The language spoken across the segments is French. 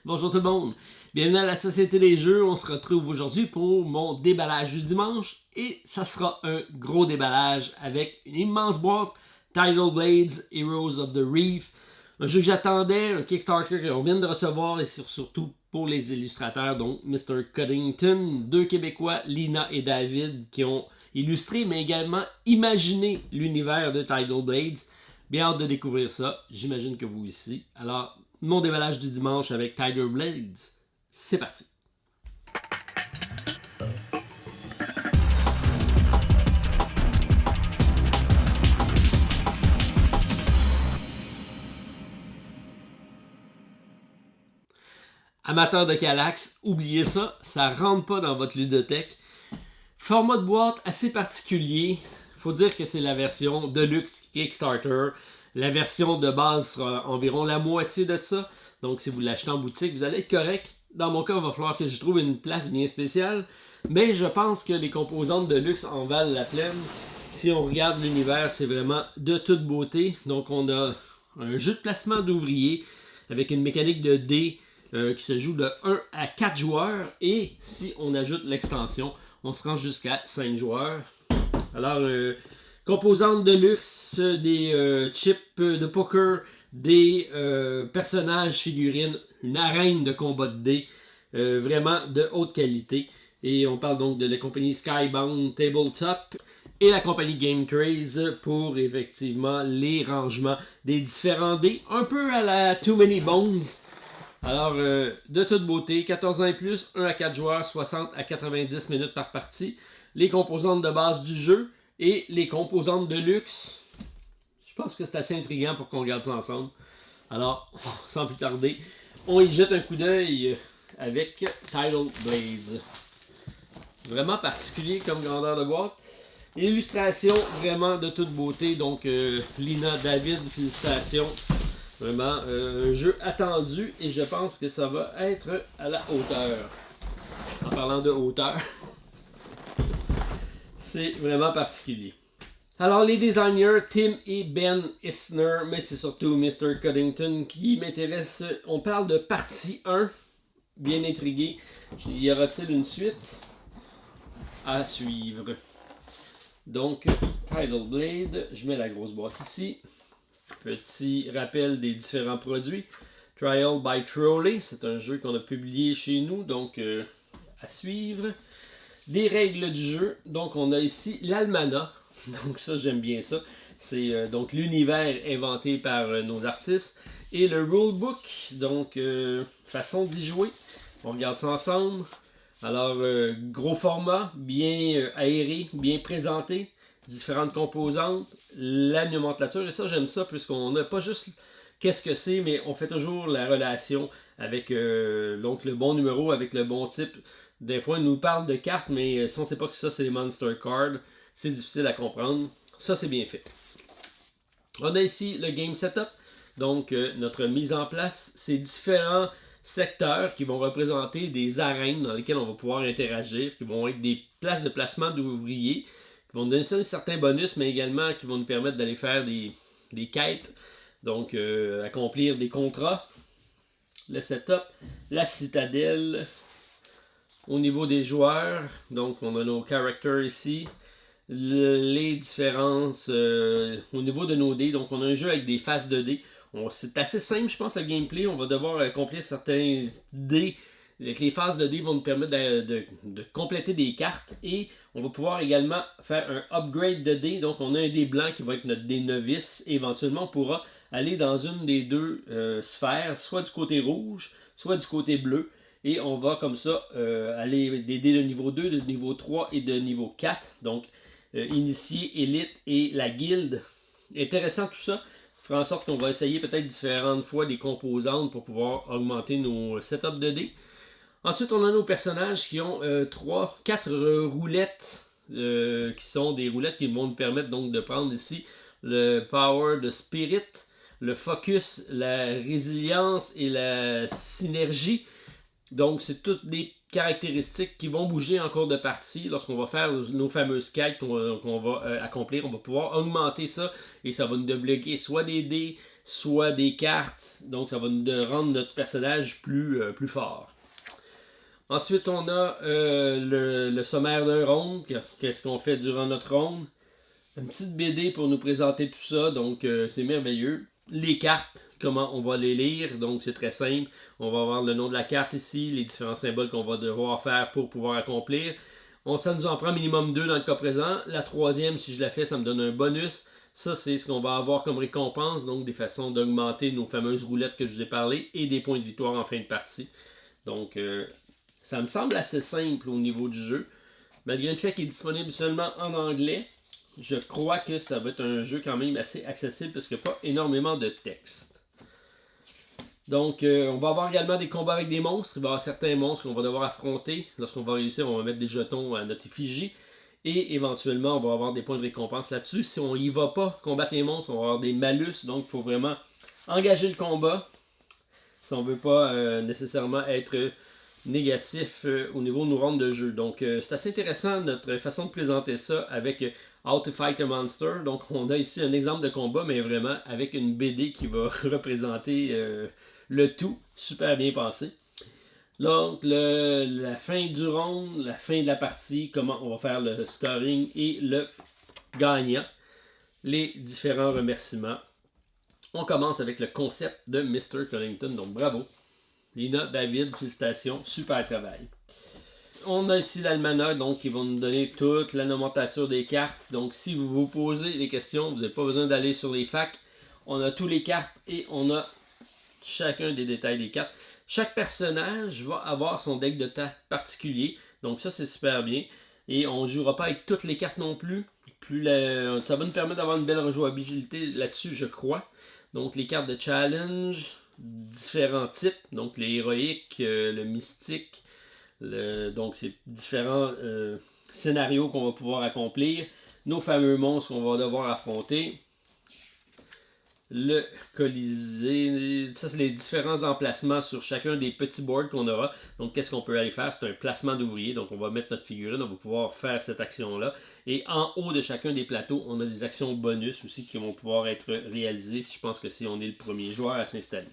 Bonjour tout le monde, bienvenue à la Société des Jeux. On se retrouve aujourd'hui pour mon déballage du dimanche et ça sera un gros déballage avec une immense boîte Tidal Blades Heroes of the Reef, un jeu que j'attendais, un Kickstarter qu'on vient de recevoir et surtout pour les illustrateurs, donc Mr. Cuddington, deux Québécois, Lina et David, qui ont illustré mais également imaginé l'univers de Tidal Blades. Bien hâte de découvrir ça, j'imagine que vous aussi. Alors, mon déballage du dimanche avec Tidal Blades, c'est parti. Amateurs de Kallax, oubliez ça, ça rentre pas dans votre ludothèque. Format de boîte assez particulier. Faut dire que c'est la version Deluxe Kickstarter. La version de base sera environ la moitié de ça. Donc si vous l'achetez en boutique, vous allez être correct. Dans mon cas, il va falloir que je trouve une place bien spéciale. Mais je pense que les composantes de luxe en valent la peine. Si on regarde l'univers, c'est vraiment de toute beauté. Donc on a un jeu de placement d'ouvriers avec une mécanique de dés qui se joue de 1 à 4 joueurs. Et si on ajoute l'extension, on se rend jusqu'à 5 joueurs. Alors, composantes de luxe, des chips de poker, des personnages figurines, une arène de combat de dés, vraiment de haute qualité. Et on parle donc de la compagnie Skybound Tabletop et la compagnie Game Craze pour effectivement les rangements des différents dés, un peu à la Too Many Bones. Alors, de toute beauté, 14 ans et plus, 1 à 4 joueurs, 60 à 90 minutes par partie. Les composantes de base du jeu et les composantes de luxe. Je pense que c'est assez intriguant pour qu'on regarde ça ensemble. Alors, sans plus tarder, on y jette un coup d'œil avec Tidal Blades. Vraiment particulier comme grandeur de boîte. Illustration vraiment de toute beauté. Donc, Lina, David, félicitations. Vraiment, un jeu attendu et je pense que ça va être à la hauteur. En parlant de hauteur, c'est vraiment particulier. Alors, les designers, Tim et Ben Isner, mais c'est surtout Mr. Cuddington qui m'intéresse. On parle de partie 1, bien intrigué. Y aura-t-il une suite? À suivre. Donc, Tidal Blade, je mets la grosse boîte ici. Petit rappel des différents produits. Trial by Trolley, c'est un jeu qu'on a publié chez nous, donc à suivre. Des règles du jeu, donc on a ici l'almanach, donc ça j'aime bien ça. C'est donc l'univers inventé par nos artistes. Et le rulebook, donc façon d'y jouer. On regarde ça ensemble. Alors, gros format, bien aéré, bien présenté. Différentes composantes, la nomenclature, et ça j'aime ça puisqu'on n'a pas juste qu'est-ce que c'est, mais on fait toujours la relation avec donc le bon numéro, avec le bon type. Des fois, ils nous parlent de cartes, mais si on ne sait pas que ça c'est les Monster Cards, c'est difficile à comprendre. Ça c'est bien fait. On a ici le Game Setup, donc notre mise en place, c'est différents secteurs qui vont représenter des arènes dans lesquelles on va pouvoir interagir, qui vont être des places de placement d'ouvriers, qui vont nous donner un certain bonus, mais également qui vont nous permettre d'aller faire des quêtes, donc accomplir des contrats. Le setup, la citadelle, au niveau des joueurs, donc on a nos characters ici, les différences au niveau de nos dés, donc on a un jeu avec des faces de dés. C'est assez simple, je pense, le gameplay, on va devoir accomplir certains dés. Les phases de dés vont nous permettre de compléter des cartes et on va pouvoir également faire un upgrade de dés. Donc on a un dé blanc qui va être notre dé novice et éventuellement on pourra aller dans une des deux sphères, soit du côté rouge, soit du côté bleu. Et on va comme ça aller des dés de niveau 2, de niveau 3 et de niveau 4. Donc initié, élite et la guilde. Intéressant tout ça. Fera en sorte qu'on va essayer peut-être différentes fois des composantes pour pouvoir augmenter nos setups de dés. Ensuite, on a nos personnages qui ont 4 roulettes qui sont des roulettes qui vont nous permettre donc de prendre ici le Power de Spirit, le Focus, la Résilience et la Synergie. Donc, c'est toutes des caractéristiques qui vont bouger en cours de partie lorsqu'on va faire nos fameuses quêtes qu'on va accomplir. On va pouvoir augmenter ça et ça va nous débloquer soit des dés, soit des cartes. Donc ça va nous rendre notre personnage plus fort. Ensuite, on a le sommaire d'un round. Qu'est-ce qu'on fait durant notre round? Une petite BD pour nous présenter tout ça. Donc c'est merveilleux. Les cartes, comment on va les lire. Donc c'est très simple. On va avoir le nom de la carte ici, les différents symboles qu'on va devoir faire pour pouvoir accomplir. Ça nous en prend minimum 2 dans le cas présent. La troisième, si je la fais, ça me donne un bonus. Ça, c'est ce qu'on va avoir comme récompense. Donc des façons d'augmenter nos fameuses roulettes que je vous ai parlé et des points de victoire en fin de partie. Donc ça me semble assez simple au niveau du jeu. Malgré le fait qu'il est disponible seulement en anglais, je crois que ça va être un jeu quand même assez accessible parce qu'il n'y a pas énormément de texte. Donc, on va avoir également des combats avec des monstres. Il va y avoir certains monstres qu'on va devoir affronter. Lorsqu'on va réussir, on va mettre des jetons à notre effigie. Et éventuellement, on va avoir des points de récompense là-dessus. Si on n'y va pas combattre les monstres, on va avoir des malus. Donc, il faut vraiment engager le combat. Si on ne veut pas nécessairement être négatif au niveau de nos rounds de jeu. Donc, c'est assez intéressant notre façon de présenter ça avec How to Fight a Monster. Donc, on a ici un exemple de combat, mais vraiment avec une BD qui va représenter le tout. Super bien pensé. Donc, la fin du round, la fin de la partie, comment on va faire le scoring et le gagnant. Les différents remerciements. On commence avec le concept de Mr. Cuddington. Donc, bravo. Lina, David, félicitations, super travail. On a ici l'almanach, donc ils vont nous donner toute la nomenclature des cartes. Donc si vous vous posez des questions, vous n'avez pas besoin d'aller sur les facs. On a tous les cartes et on a chacun des détails des cartes. Chaque personnage va avoir son deck de cartes particulier. Donc ça c'est super bien. Et on ne jouera pas avec toutes les cartes non plus. Ça va nous permettre d'avoir une belle rejouabilité là-dessus, je crois. Donc les cartes de challenge, différents types, donc les héroïques, le mystique, donc c'est différents scénarios qu'on va pouvoir accomplir, nos fameux monstres qu'on va devoir affronter, le colisée, ça c'est les différents emplacements sur chacun des petits boards qu'on aura. Donc qu'est-ce qu'on peut aller faire? C'est un placement d'ouvriers, donc on va mettre notre figurine, on va pouvoir faire cette action-là. Et en haut de chacun des plateaux, on a des actions bonus aussi qui vont pouvoir être réalisées, je pense que si on est le premier joueur à s'installer.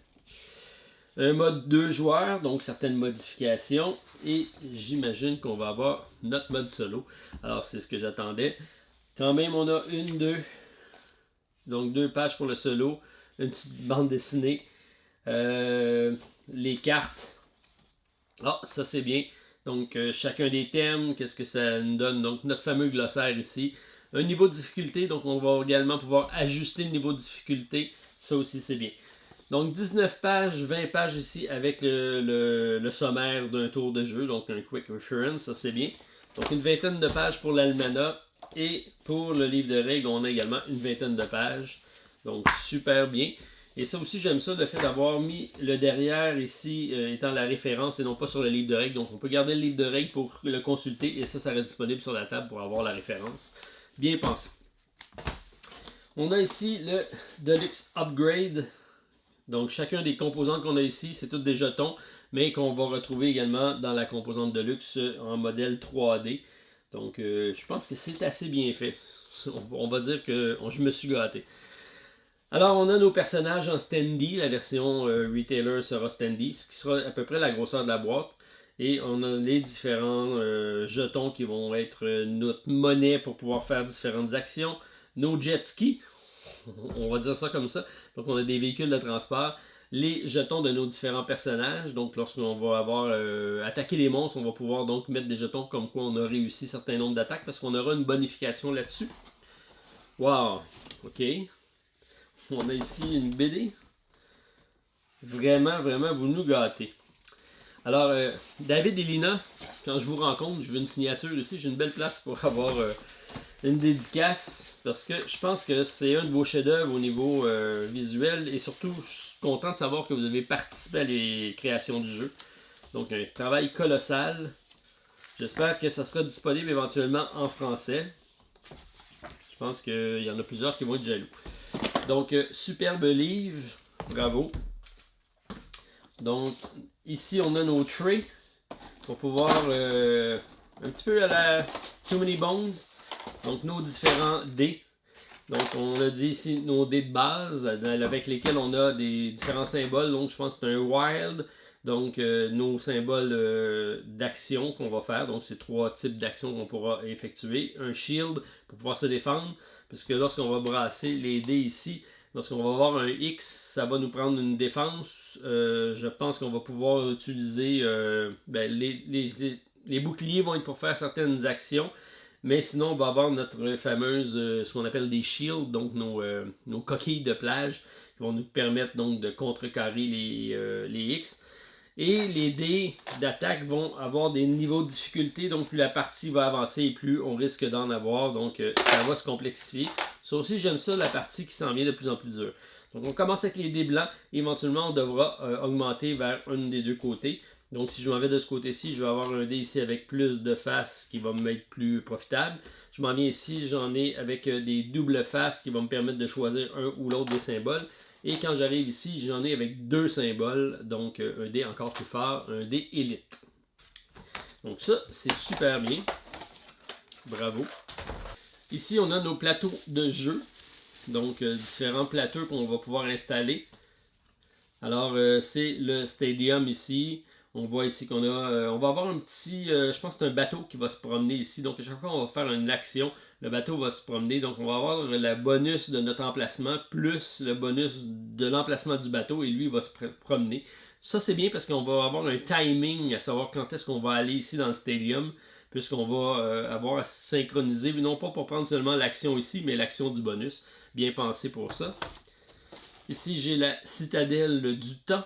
Un mode 2 joueurs, donc certaines modifications. Et j'imagine qu'on va avoir notre mode solo. Alors c'est ce que j'attendais. Quand même, on a donc 2 pages pour le solo. Une petite bande dessinée. Les cartes. Ah, ça c'est bien. Donc chacun des thèmes, qu'est-ce que ça nous donne? Donc notre fameux glossaire ici. Un niveau de difficulté, donc on va également pouvoir ajuster le niveau de difficulté. Ça aussi c'est bien. Donc 19 pages, 20 pages ici avec le sommaire d'un tour de jeu, donc un quick reference, ça c'est bien. Donc une vingtaine de pages pour l'almanach et pour le livre de règles, on a également une vingtaine de pages. Donc super bien. Et ça aussi j'aime ça, le fait d'avoir mis le derrière ici étant la référence et non pas sur le livre de règles. Donc on peut garder le livre de règles pour le consulter et ça reste disponible sur la table pour avoir la référence. Bien pensé. On a ici le Deluxe Upgrade. Donc, chacun des composantes qu'on a ici, c'est toutes des jetons, mais qu'on va retrouver également dans la composante de luxe en modèle 3D. Donc, je pense que c'est assez bien fait. On va dire que je me suis gâté. Alors, on a nos personnages en standy. La version retailer sera standy, ce qui sera à peu près la grosseur de la boîte. Et on a les différents jetons qui vont être notre monnaie pour pouvoir faire différentes actions. Nos jet skis, on va dire ça comme ça. Donc on a des véhicules de transport. Les jetons de nos différents personnages. Donc lorsqu'on va avoir attaqué les monstres, on va pouvoir donc mettre des jetons comme quoi on a réussi un certain nombre d'attaques parce qu'on aura une bonification là-dessus. Wow! Ok. On a ici une BD. Vraiment, vraiment, vous nous gâtez. Alors, David et Lina, quand je vous rencontre, je veux une signature ici. J'ai une belle place pour avoir une dédicace. Parce que je pense que c'est un de vos chefs-d'œuvre au niveau visuel. Et surtout, je suis content de savoir que vous avez participé à la création du jeu. Donc, un travail colossal. J'espère que ça sera disponible éventuellement en français. Je pense qu'il y en a plusieurs qui vont être jaloux. Donc, superbe livre. Bravo. Donc, ici, on a nos trays pour pouvoir, un petit peu à la Too Many Bones, donc nos différents dés. Donc, on a dit ici nos dés de base avec lesquels on a des différents symboles. Donc, je pense que c'est un wild. Donc, nos symboles d'action qu'on va faire. Donc, c'est 3 types d'actions qu'on pourra effectuer. Un shield pour pouvoir se défendre. Puisque lorsqu'on va brasser les dés ici, lorsqu'on va avoir un X, ça va nous prendre une défense. Je pense qu'on va pouvoir utiliser... les boucliers vont être pour faire certaines actions. Mais sinon, on va avoir notre fameuse, ce qu'on appelle des shields, donc nos coquilles de plage, qui vont nous permettre donc de contrecarrer les X. Et les dés d'attaque vont avoir des niveaux de difficulté, donc plus la partie va avancer et plus on risque d'en avoir, donc ça va se complexifier. Ça aussi, j'aime ça, la partie qui s'en vient de plus en plus dure. Donc on commence avec les dés blancs, et éventuellement on devra augmenter vers un des deux côtés. Donc si je m'en vais de ce côté-ci, je vais avoir un dé ici avec plus de faces qui va me être plus profitable. Je m'en viens ici, j'en ai avec des doubles faces qui vont me permettre de choisir un ou l'autre des symboles. Et quand j'arrive ici, j'en ai avec 2 symboles, donc un dé encore plus fort, un dé élite. Donc ça, c'est super bien. Bravo. Ici, on a nos plateaux de jeu. Donc différents plateaux qu'on va pouvoir installer. Alors, c'est le stadium ici. On voit ici qu'on a, on va avoir un petit, je pense que c'est un bateau qui va se promener ici. Donc à chaque fois on va faire une action, le bateau va se promener. Donc on va avoir le bonus de notre emplacement plus le bonus de l'emplacement du bateau et lui il va se promener. Ça c'est bien parce qu'on va avoir un timing à savoir quand est-ce qu'on va aller ici dans le stadium. Puisqu'on va avoir à synchroniser, non pas pour prendre seulement l'action ici, mais l'action du bonus. Bien pensé pour ça. Ici j'ai la citadelle du temps.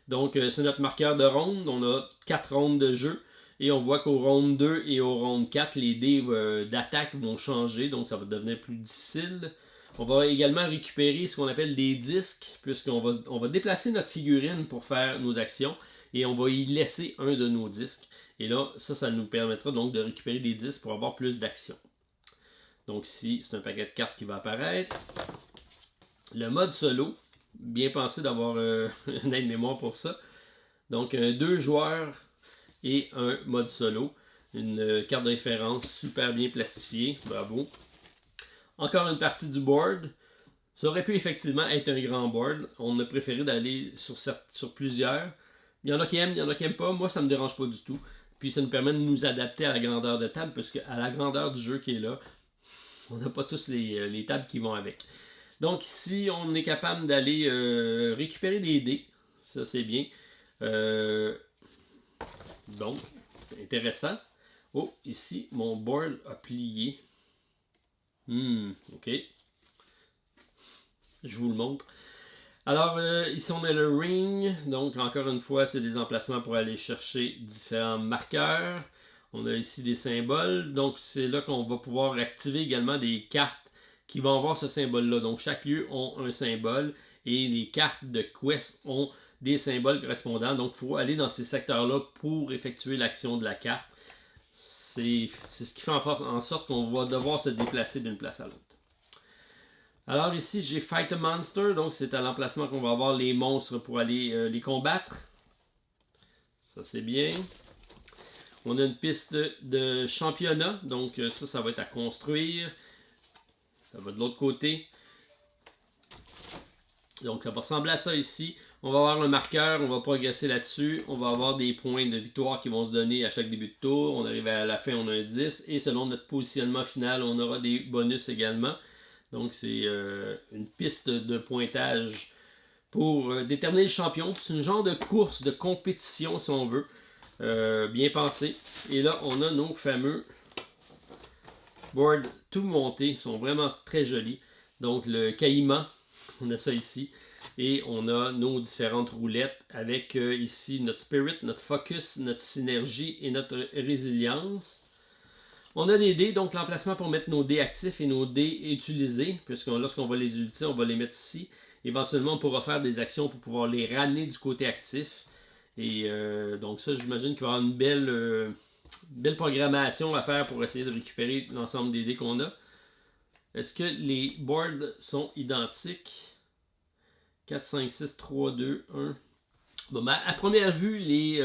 Donc, c'est notre marqueur de ronde. On a 4 rondes de jeu. Et on voit qu'au ronde 2 et au ronde 4, les dés d'attaque vont changer. Donc, ça va devenir plus difficile. On va également récupérer ce qu'on appelle des disques. Puisqu'on va déplacer notre figurine pour faire nos actions. Et on va y laisser un de nos disques. Et là, ça nous permettra donc de récupérer des disques pour avoir plus d'actions. Donc, ici, c'est un paquet de cartes qui va apparaître. Le mode solo. Bien pensé d'avoir une aide-mémoire pour ça. Donc, 2 joueurs et un mode solo. Une carte de référence super bien plastifiée. Bravo. Encore une partie du board. Ça aurait pu effectivement être un grand board. On a préféré d'aller sur plusieurs. Il y en a qui aiment, il y en a qui n'aiment pas. Moi, ça ne me dérange pas du tout. Puis, ça nous permet de nous adapter à la grandeur de table, parce qu'à la grandeur du jeu qui est là, on n'a pas tous les tables qui vont avec. Donc ici, on est capable d'aller récupérer des dés. Ça, c'est bien. Donc, intéressant. Oh, ici, mon board a plié. OK. Je vous le montre. Alors, ici, on a le ring. Donc, encore une fois, c'est des emplacements pour aller chercher différents marqueurs. On a ici des symboles. Donc, c'est là qu'on va pouvoir activer également des cartes qui vont avoir ce symbole-là. Donc, chaque lieu a un symbole et les cartes de quest ont des symboles correspondants. Donc, il faut aller dans ces secteurs-là pour effectuer l'action de la carte. C'est ce qui fait en sorte qu'on va devoir se déplacer d'une place à l'autre. Alors ici, j'ai Fight a Monster. Donc, c'est à l'emplacement qu'on va avoir les monstres pour aller les combattre. Ça, c'est bien. On a une piste de championnat. Donc, ça va être à construire. Ça va de l'autre côté. Donc, ça va ressembler à ça ici. On va avoir un marqueur, on va progresser là-dessus. On va avoir des points de victoire qui vont se donner à chaque début de tour. On arrive à la fin, on a un 10. Et selon notre positionnement final, on aura des bonus également. Donc, c'est une piste de pointage pour déterminer le champion. C'est une genre de course, de compétition, si on veut. Bien pensé. Et là, on a nos fameux boards tout montés. Ils sont vraiment très jolis. Donc, le caïman, on a ça ici. Et on a nos différentes roulettes avec ici notre spirit, notre focus, notre synergie et notre résilience. On a des dés, donc l'emplacement pour mettre nos dés actifs et nos dés utilisés, puisque lorsqu'on va les utiliser, on va les mettre ici. Éventuellement, on pourra faire des actions pour pouvoir les ramener du côté actif. Et donc ça, j'imagine qu'il va y avoir une belle programmation à faire pour essayer de récupérer l'ensemble des dés qu'on a. Est-ce que les boards sont identiques? 4, 5, 6, 3, 2, 1. Bon, à première vue, les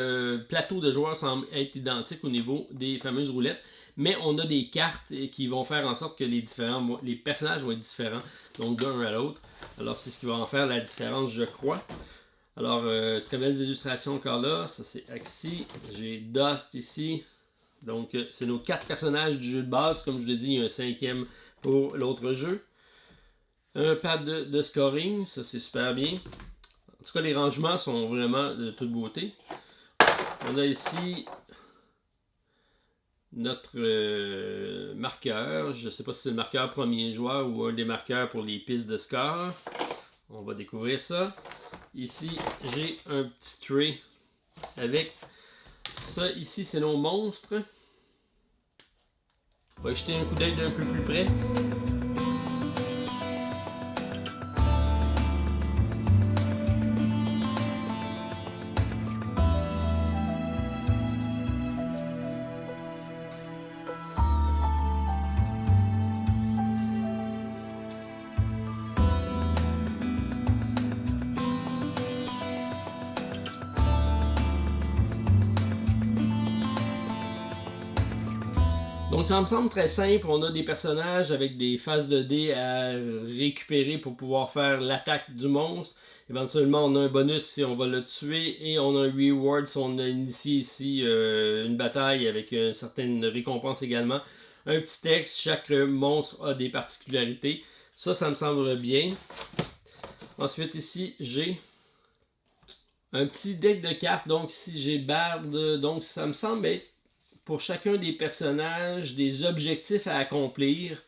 plateaux de joueurs semblent être identiques au niveau des fameuses roulettes. mais on a des cartes qui vont faire en sorte que les personnages vont être différents, donc d'un à l'autre. Alors c'est ce qui va en faire la différence, je crois. Alors, très belles illustrations encore là. Ça, c'est Axie. J'ai Dust ici. Donc, c'est nos 4 personnages du jeu de base. Comme je l'ai dit, il y a un 5e pour l'autre jeu. Un pad de scoring. Ça, c'est super bien. En tout cas, les rangements sont vraiment de toute beauté. On a ici notre marqueur. Je ne sais pas si c'est le marqueur premier joueur ou un des marqueurs pour les pistes de score. On va découvrir ça. Ici, j'ai un petit tray avec ça. Ici, c'est nos monstres. On va jeter un coup d'œil d'un peu plus près. Donc ça me semble très simple, on a des personnages avec des faces de dés à récupérer pour pouvoir faire l'attaque du monstre. Éventuellement on a un bonus si on va le tuer et on a un reward si on a initié ici une bataille avec une certaine récompense également. Un petit texte, chaque monstre a des particularités. Ça me semble bien. Ensuite ici j'ai un petit deck de cartes, donc ici j'ai Bard, donc ça me semble être pour chacun des personnages, des objectifs à accomplir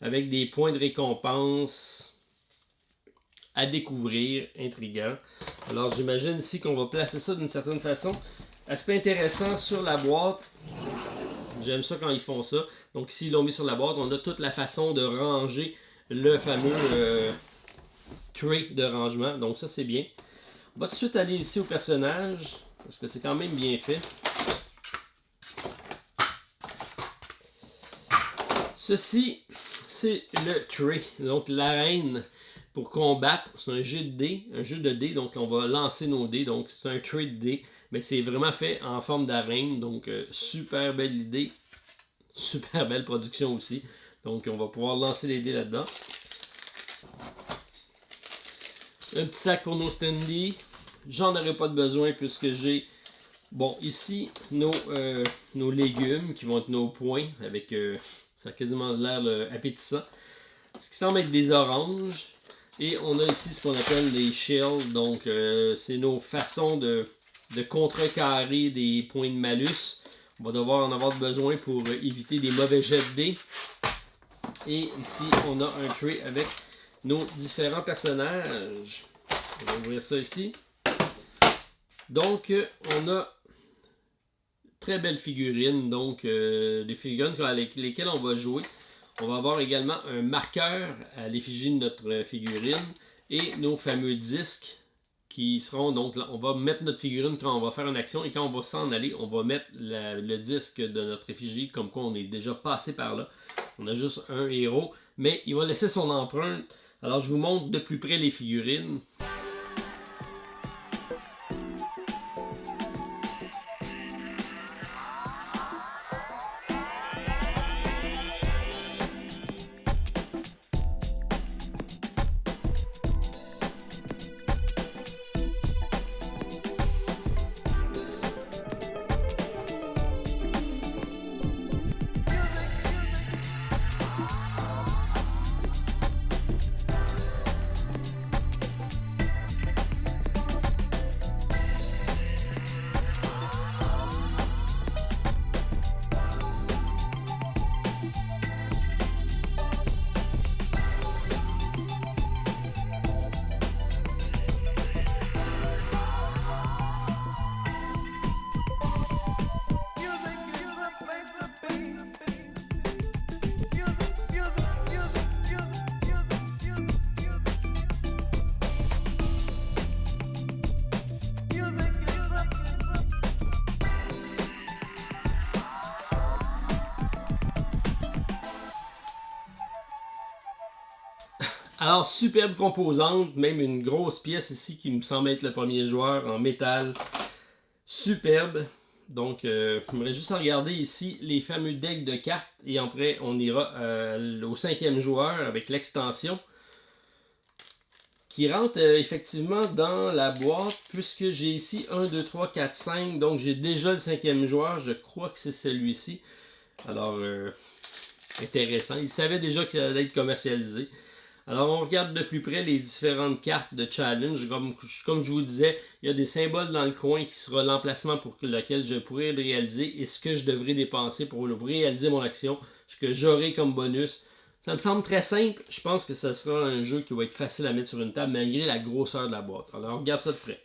avec des points de récompense à découvrir, intriguant. Alors j'imagine ici qu'on va placer ça d'une certaine façon. Aspect intéressant sur la boîte, j'aime ça quand ils font ça. Donc ici ils l'ont mis sur la boîte, on a toute la façon de ranger le fameux tray de rangement, donc ça c'est bien. On va tout de suite aller ici au personnage, parce que c'est quand même bien fait. Ceci, c'est le tray, donc l'arène pour combattre. C'est un jeu de dés, donc on va lancer nos dés, donc c'est un tray de dés, mais c'est vraiment fait en forme d'arène, donc super belle idée, super belle production aussi. Donc on va pouvoir lancer les dés là-dedans. Un petit sac pour nos standees, j'en aurai pas de besoin puisque j'ai, bon ici, nos légumes qui vont être nos points avec... ça a quasiment l'air appétissant. Ce qui semble être des oranges. Et on a ici ce qu'on appelle les shells. Donc, c'est nos façons de contrecarrer des points de malus. On va devoir en avoir besoin pour éviter des mauvais jets de dés. Et ici, on a un tray avec nos différents personnages. On va ouvrir ça ici. Donc, on a très belles figurines, donc des figurines avec lesquelles on va jouer. On va avoir également un marqueur à l'effigie de notre figurine et nos fameux disques qui seront, donc on va mettre notre figurine quand on va faire une action et quand on va s'en aller, on va mettre le disque de notre effigie comme quoi on est déjà passé par là. On a juste un héros, mais il va laisser son empreinte. Alors je vous montre de plus près les figurines. Alors, superbe composante, même une grosse pièce ici qui me semble être le premier joueur en métal. Superbe. Donc, j'aimerais juste regarder ici les fameux decks de cartes. Et après, on ira au 5e joueur avec l'extension. Qui rentre effectivement dans la boîte. Puisque j'ai ici 1, 2, 3, 4, 5. Donc, j'ai déjà le 5e joueur. Je crois que c'est celui-ci. Alors, intéressant. Il savait déjà qu'il allait être commercialisé. Alors, on regarde de plus près les différentes cartes de challenge. Comme je vous disais, il y a des symboles dans le coin qui sera l'emplacement pour lequel je pourrais le réaliser et ce que je devrais dépenser pour réaliser mon action, ce que j'aurai comme bonus. Ça me semble très simple. Je pense que ce sera un jeu qui va être facile à mettre sur une table malgré la grosseur de la boîte. Alors, on regarde ça de près.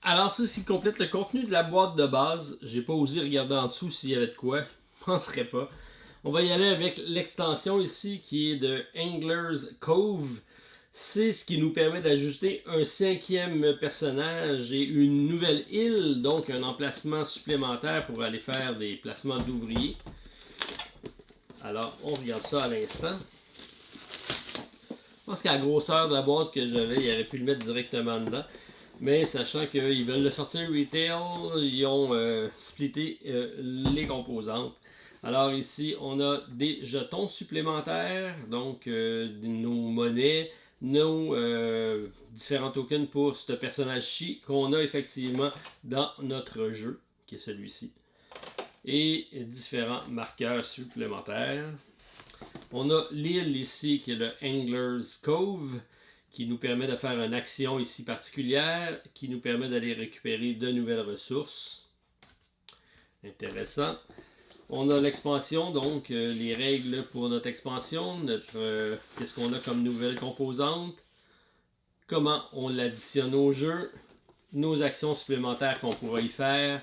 Alors, ceci complète le contenu de la boîte de base. J'ai pas osé regarder en dessous s'il y avait de quoi. Je penserais pas. On va y aller avec l'extension ici qui est de Angler's Cove. C'est ce qui nous permet d'ajouter un 5e personnage et une nouvelle île, donc un emplacement supplémentaire pour aller faire des placements d'ouvriers. Alors, on regarde ça à l'instant. Je pense qu'à la grosseur de la boîte que j'avais, il aurait pu le mettre directement dedans. Mais sachant qu'ils veulent le sortir retail, ils ont splitté les composantes. Alors ici, on a des jetons supplémentaires, donc nos monnaies, nos différents tokens pour ce personnage-ci qu'on a effectivement dans notre jeu, qui est celui-ci. Et différents marqueurs supplémentaires. On a l'île ici qui est le Angler's Cove, qui nous permet de faire une action ici particulière, qui nous permet d'aller récupérer de nouvelles ressources. Intéressant. On a l'expansion, donc les règles pour notre expansion, qu'est-ce qu'on a comme nouvelles composantes, comment on l'additionne au jeu, nos actions supplémentaires qu'on pourra y faire,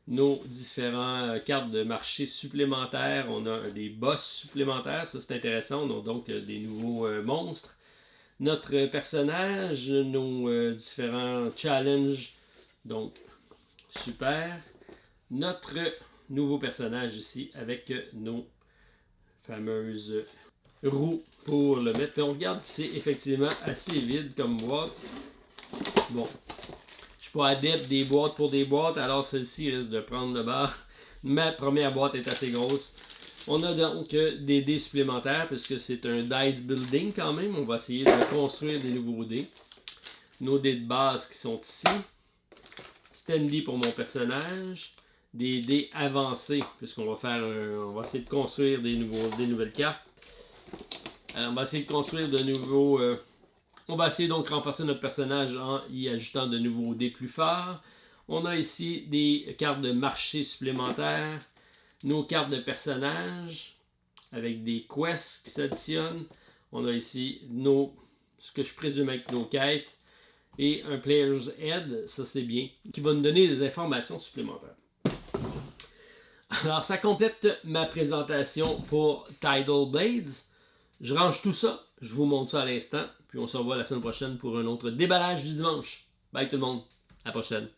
nos différentes cartes de marché supplémentaires. On a des boss supplémentaires, ça c'est intéressant. On a donc des nouveaux monstres. Notre personnage, nos différents challenges, donc super. Notre nouveau personnage ici avec nos fameuses roues pour le mettre. Puis on regarde, c'est effectivement assez vide comme boîte. Bon, je suis pas adepte des boîtes pour des boîtes, alors celle-ci risque de prendre le bar. Ma première boîte est assez grosse. On a donc des dés supplémentaires, puisque c'est un dice building quand même. On va essayer de construire des nouveaux dés. Nos dés de base qui sont ici. Standy pour mon personnage. Des dés avancés, puisqu'on va faire on va essayer de construire des nouvelles cartes. Alors, on va essayer de construire de nouveaux... on va essayer donc de renforcer notre personnage en y ajoutant de nouveaux dés plus forts. On a ici des cartes de marché supplémentaires. Nos cartes de personnages avec des quests qui s'additionnent. On a ici ce que je présume être nos quêtes. Et un Player's Head, ça c'est bien, qui va nous donner des informations supplémentaires. Alors, ça complète ma présentation pour Tidal Blades. Je range tout ça, je vous montre ça à l'instant, puis on se revoit la semaine prochaine pour un autre déballage du dimanche. Bye tout le monde, à la prochaine.